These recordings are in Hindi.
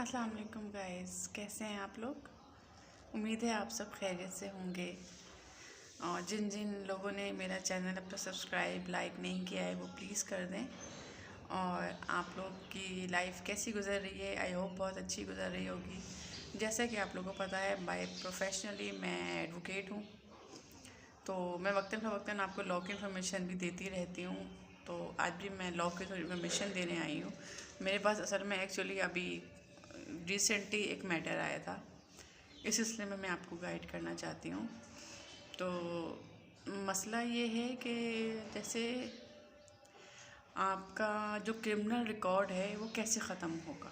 अस्सलाम वालेकुम गाइस, कैसे हैं आप लोग। उम्मीद है आप सब खैरियत से होंगे। और जिन जिन लोगों ने मेरा चैनल अब तक सब्सक्राइब लाइक नहीं किया है वो प्लीज़ कर दें। और आप लोग की लाइफ कैसी गुजर रही है, आई होप बहुत अच्छी गुजर रही होगी। जैसा कि आप लोगों को पता है, बाय प्रोफेशनली मैं एडवोकेट हूँ, तो मैं वक्तन फ़वक्तन आपको लॉ की इन्फॉर्मेशन भी देती रहती हूँ। तो आज भी मैं लॉ की थोड़ी इन्फॉर्मेशन देने आई हूँ। मेरे पास असल में एक्चुअली अभी रिसेंटली एक मैटर आया था, इस सिलसिले में मैं आपको गाइड करना चाहती हूँ। तो मसला ये है कि जैसे आपका जो क्रिमिनल रिकॉर्ड है वो कैसे ख़त्म होगा।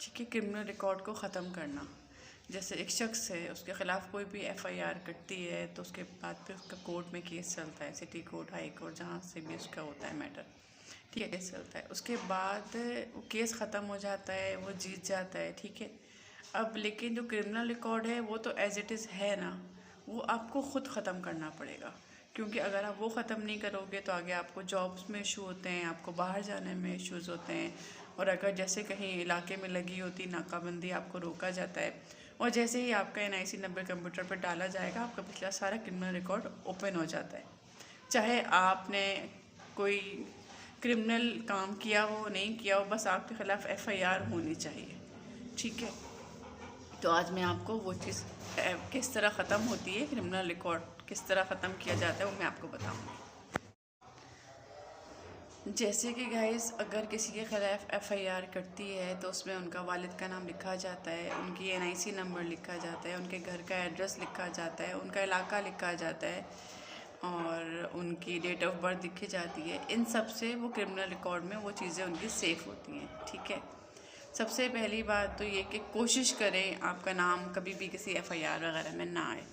ठीक है, क्रिमिनल रिकॉर्ड को ख़त्म करना। जैसे एक शख्स है, उसके ख़िलाफ़ कोई भी एफआईआर कटती है तो उसके बाद फिर उसका कोर्ट में केस चलता है, सिटी कोर्ट, हाई कोर्ट, जहाँ से भी उसका होता है मैटर। ठीक है, केस चलता है, उसके बाद वो केस ख़त्म हो जाता है, वो जीत जाता है। ठीक है, अब लेकिन जो क्रिमिनल रिकॉर्ड है वो तो एज़ इट इज़ है ना, वो आपको ख़ुद ख़त्म करना पड़ेगा। क्योंकि अगर आप वो ख़त्म नहीं करोगे तो आगे आपको जॉब्स में इशू होते हैं, आपको बाहर जाने में इश्यूज़ होते हैं। और अगर जैसे कहीं इलाके में लगी होती नाकाबंदी, आपको रोका जाता है, और जैसे ही आपका NIC नंबर कंप्यूटर पर डाला जाएगा, आपका पिछला सारा क्रिमिनल रिकॉर्ड ओपन हो जाता है। चाहे आपने कोई क्रिमिनल काम किया हो नहीं किया हो, बस आपके ख़िलाफ़ FIR होनी चाहिए। ठीक है, तो आज मैं आपको वो चीज़ किस तरह ख़त्म होती है, क्रिमिनल रिकॉर्ड किस तरह ख़त्म किया जाता है, वो मैं आपको बताऊँगी। जैसे कि गाइस, अगर किसी के ख़िलाफ़ FIR कटती है तो उसमें उनका वालिद का नाम लिखा जाता है, उनकी NIC नंबर लिखा जाता है, उनके घर का एड्रेस लिखा जाता है, उनका इलाका लिखा जाता है, और उनकी डेट ऑफ बर्थ लिखी जाती है। इन सब से वो क्रिमिनल रिकॉर्ड में वो चीज़ें उनकी सेफ़ होती हैं। ठीक है, सबसे पहली बात तो ये कि कोशिश करें आपका नाम कभी भी किसी FIR वगैरह में ना आए।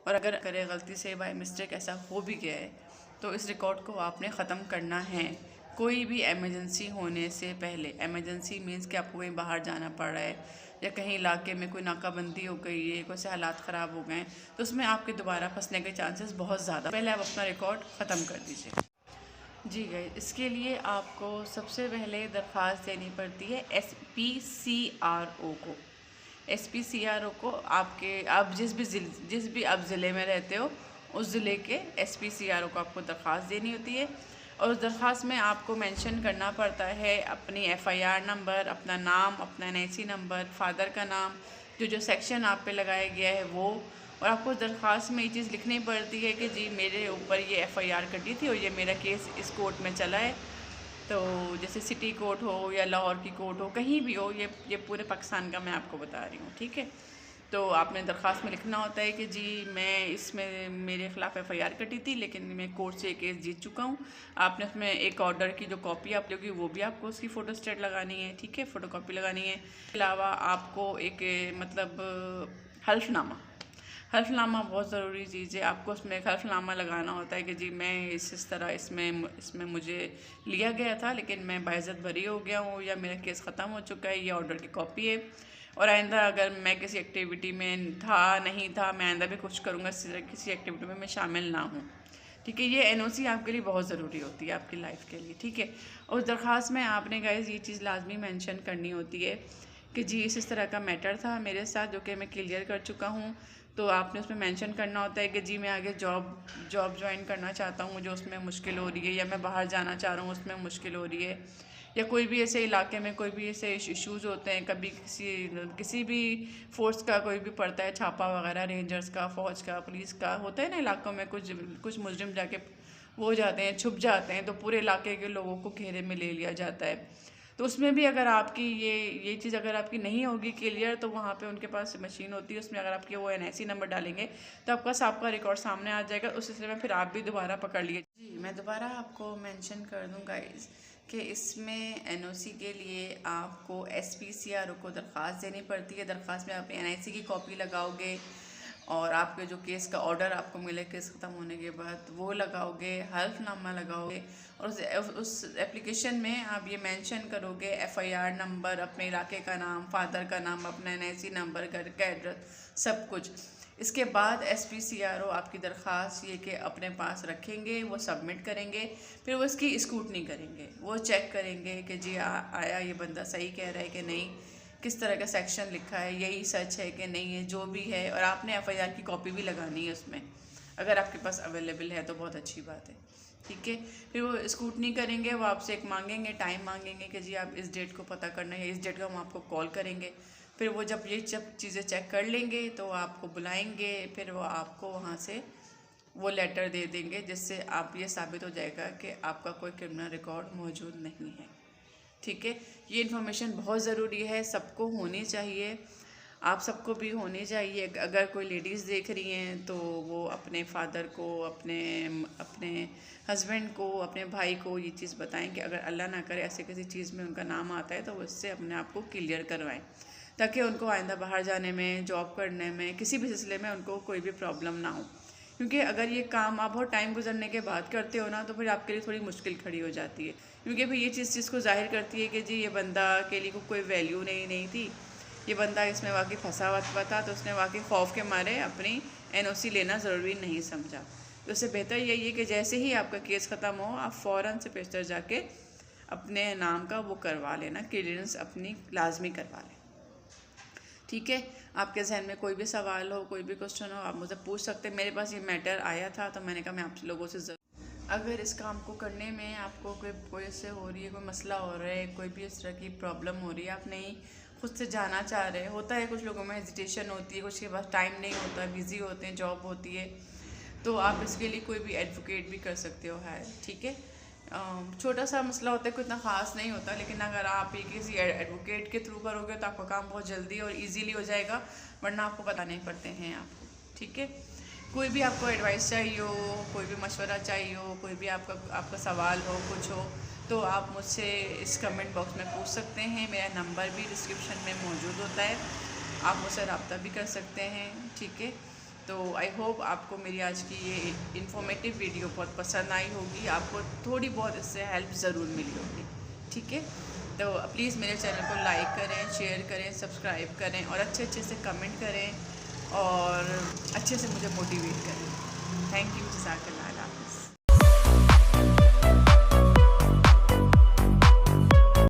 और अगर करें गलती से बाय मिस्टेक ऐसा हो भी गया है तो इस रिकॉर्ड को आपने ख़त्म करना है। कोई भी एमरजेंसी होने से पहले, एमरजेंसी मीन्स कि आपको कहीं बाहर जाना पड़ रहा है या कहीं इलाके में कोई नाकाबंदी हो गई है, कोई से हालात ख़राब हो गए, तो उसमें आपके दोबारा फंसने के चांसेस बहुत ज़्यादा। पहले आप अपना रिकॉर्ड ख़त्म कर दीजिए। जी गाइस, इसके लिए आपको सबसे पहले दरख्वास्त देनी पड़ती है SPCRO को। SPCRO को आप जिस भी आप ज़िले में रहते हो, उस ज़िले के SPCRO को आपको दरख्वास्त देनी होती है। और उस दरख्वास्त में आपको मेंशन करना पड़ता है अपनी FIR नंबर, अपना नाम, अपना NIC नंबर, फादर का नाम, जो सेक्शन आप पे लगाया गया है वो। और आपको दरख्वास्त में ये चीज़ लिखनी पड़ती है कि जी मेरे ऊपर ये FIR कटी थी और ये मेरा केस इस कोर्ट में चला है। तो जैसे सिटी कोर्ट हो या लाहौर की कोर्ट हो, कहीं भी हो, ये पूरे पाकिस्तान का मैं आपको बता रही हूँ। ठीक है, तो आपने दरख्वास्त में लिखना होता है कि जी मैं इसमें मेरे ख़िलाफ़ FIR कटी थी, लेकिन मैं कोर्ट से केस जीत चुका हूँ। आपने उसमें एक ऑर्डर की जो कॉपी आप लोगी वो भी आपको उसकी फ़ोटो स्टेट लगानी है। ठीक है, फ़ोटो कॉपी लगानी है। इसके अलावा आपको एक मतलब हल्फनामा बहुत ज़रूरी चीज़ है। आपको उसमें एक हल्फनामा लगाना होता है कि जी मैं इस तरह इसमें मुझे लिया गया था, लेकिन मैं बाइज़्ज़त बरी हो गया हूँ या मेरा केस ख़त्म हो चुका है, ये ऑर्डर की कॉपी है। और आइंदा अगर मैं किसी एक्टिविटी में था नहीं था, मैं आइंदा भी कुछ करूँगा इस तरह किसी एक्टिविटी में मैं शामिल ना हूँ। ठीक है, ये NOC आपके लिए बहुत ज़रूरी होती है आपकी लाइफ के लिए। ठीक है, और उस दरख्वास्त में आपने गाइस ये चीज़ लाजमी मेंशन करनी होती है कि जी इस तरह का मैटर था मेरे साथ, जो कि मैं क्लियर कर चुका हूँ। तो आपने उसमें मेंशन करना होता है कि जी मैं आगे जॉब ज्वाइन करना चाहता हूँ, मुझे उसमें मुश्किल हो रही है, या मैं बाहर जाना चाह रहा हूँ, उसमें मुश्किल हो रही है, या कोई भी ऐसे इलाके में कोई भी ऐसे इश्यूज़ होते हैं, कभी किसी भी फोर्स का कोई भी पड़ता है छापा वगैरह, रेंजर्स का, फ़ौज का, पुलिस का होता है ना इलाकों में, कुछ मुजरिम जाके वो हो जाते हैं, छुप जाते हैं, तो पूरे इलाके के लोगों को घेरे में ले लिया जाता है। तो उसमें भी अगर आपकी ये चीज़ अगर आपकी नहीं होगी क्लियर, तो वहाँ पे उनके पास मशीन होती है, उसमें अगर आपके वो NIC नंबर डालेंगे तो आपका रिकॉर्ड सामने आ जाएगा। उस सिलसिले में फिर आप भी दोबारा पकड़ लिए। जी मैं दोबारा आपको मेंशन कर दूँ गाइस कि इसमें NOC के लिए आपको SPCRO को दरख्वास्त देनी पड़ती है। दरख्वास्त में आप NIC की कॉपी लगाओगे और आपके जो केस का ऑर्डर आपको मिले केस ख़त्म होने के बाद वो लगाओगे, हल्फनामा लगाओगे, और उस एप्लीकेशन में आप ये मेंशन करोगे FIR नंबर, अपने इलाके का नाम, फादर का नाम, अपना NIC नंबर, घर का एड्रेस, सब कुछ। इसके बाद SPCRO आपकी दरख्वास्त ये कि अपने पास रखेंगे, वो सबमिट करेंगे, फिर वो इसकी स्क्रूटनी करेंगे, वो चेक करेंगे कि जी आया ये बंदा सही कह रहा है कि नहीं, किस तरह का सेक्शन लिखा है, यही सच है कि नहीं है, जो भी है। और आपने एफआईआर की कॉपी भी लगानी है उसमें, अगर आपके पास अवेलेबल है तो बहुत अच्छी बात है। ठीक है, फिर वो स्क्रूटनी करेंगे, वो आपसे एक मांगेंगे, टाइम मांगेंगे कि जी आप इस डेट को पता करना है, इस डेट को हम आपको कॉल करेंगे। फिर वो जब चीज़ें चेक कर लेंगे तो आपको बुलाएंगे, फिर वो आपको वहाँ से वो लेटर दे देंगे जिससे आप ये साबित हो जाएगा कि आपका कोई क्रिमिनल रिकॉर्ड मौजूद नहीं है। ठीक है, ये इन्फॉर्मेशन बहुत ज़रूरी है, सबको होनी चाहिए, आप सबको भी होनी चाहिए। अगर कोई लेडीज़ देख रही हैं तो वो अपने फादर को, अपने हस्बैंड को, अपने भाई को ये चीज़ बताएं कि अगर अल्लाह ना करे ऐसे किसी चीज़ में उनका नाम आता है तो वो इससे अपने आप को क्लियर करवाएं, ताकि उनको आइंदा बाहर जाने में, जॉब करने में, किसी भी सिलसिले में उनको कोई भी प्रॉब्लम ना हो। क्योंकि अगर ये काम आप बहुत टाइम गुजरने के बाद करते हो ना तो फिर आपके लिए थोड़ी मुश्किल खड़ी हो जाती है, क्योंकि फिर ये चीज़ को जाहिर करती है कि जी ये बंदा के लिए कोई वैल्यू नहीं थी, ये बंदा इसमें वाकई फंसा हुआ था, तो उसने वाकई खौफ के मारे अपनी एनओसी लेना ज़रूरी नहीं समझा। तो उससे बेहतर यही है कि जैसे ही आपका केस ख़त्म हो आप फ़ौरन से पेशतर जाके अपने नाम का वो करवा लेना, क्लियरेंस अपनी लाजमी करवा लें। ठीक है, आपके जहन में कोई भी सवाल हो, कोई भी क्वेश्चन हो, आप मुझे पूछ सकते हैं। मेरे पास ये मैटर आया था तो मैंने कहा मैं आप लोगों से अगर इस काम को करने में आपको कोई इससे हो रही है, कोई मसला हो रहा है, कोई भी इस तरह की प्रॉब्लम हो रही है, आप नहीं खुद से जाना चाह रहे, होता है कुछ लोगों में हेजिटेशन होती है, कुछ के पास टाइम नहीं होता, बिज़ी होते हैं, जॉब होती है, तो आप इसके लिए कोई भी एडवोकेट भी कर सकते हो है। ठीक है, छोटा सा मसला होता है, कोई इतना ख़ास नहीं होता, लेकिन अगर आप ये किसी एडवोकेट के थ्रू करोगे तो आपका काम बहुत जल्दी और इजीली हो जाएगा, वरना आपको पता नहीं पड़ते हैं आपको। ठीक है, कोई भी आपको एडवाइस चाहिए हो, कोई भी मशवरा चाहिए हो, कोई भी आपका सवाल हो, कुछ हो, तो आप मुझसे इस कमेंट बॉक्स में पूछ सकते हैं। मेरा नंबर भी डिस्क्रिप्शन में मौजूद होता है, आप मुझसे रब्ता भी कर सकते हैं। ठीक है, तो आई होप आपको मेरी आज की ये इन्फॉर्मेटिव वीडियो बहुत पसंद आई होगी, आपको थोड़ी बहुत इससे हेल्प ज़रूर मिली होगी। ठीक है, तो प्लीज़ मेरे चैनल को लाइक करें, शेयर करें, सब्सक्राइब करें और अच्छे से कमेंट करें और अच्छे से मुझे मोटिवेट करें। थैंक यू, जज़ाकल्लाह।